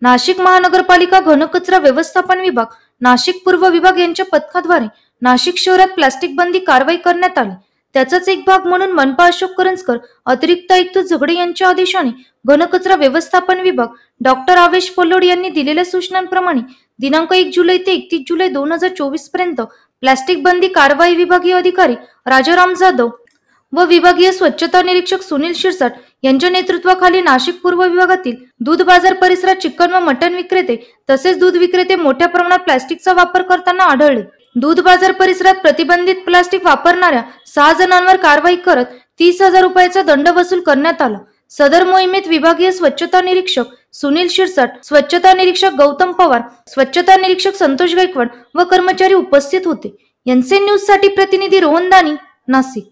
नाशिक महानगरपालिका घनकचरा व्यवस्थापन विभाग, नाशिक पूर्व विभाग यांच्या पथकाद्वारे नाशिक शहरात प्लास्टिक बंदी कारवाई करण्यात आली। त्याचाच एक भाग म्हणून मनपा अशोक करंजकर, अतिरिक्त आयुक्त झगडे यांच्या आदेशाने घनकचरा व्यवस्थापन विभाग डॉक्टर आवेश पल्लोड यांनी दिलेल्या सूचनांप्रमाणे दिनांक 1 जुलै ते 31 जुलै 2024 पर्यंत प्लास्टिक बंदी कारवाई विभागीय अधिकारी राजाराम जाधव व विभागीय स्वच्छता निरीक्षक सुनील शिरसाट यांच्या नेतृत्वाखाली नाशिक पूर्व विभागातील दूध बाजार परिसरात चिकन व मटण विक्रेते तसेच दूध विक्रेते मोठ्या प्रमाणात प्लास्टिकचा वापर करताना आढळले। दूध बाजार परिसरात प्रतिबंधित प्लास्टिक वापरणाऱ्या 6 जणांवर कारवाई करत 30,000 रुपयाचा दंड वसूल करण्यात आला। सदर मोहिमेत विभागीय स्वच्छता निरीक्षक सुनील शिरसाट, स्वच्छता निरीक्षक गौतम पवार, स्वच्छता निरीक्षक संतोष गायकवाड व कर्मचारी उपस्थित होते। एनसी न्यूज साठी प्रतिनिधी रोहन दानी, नाशिक।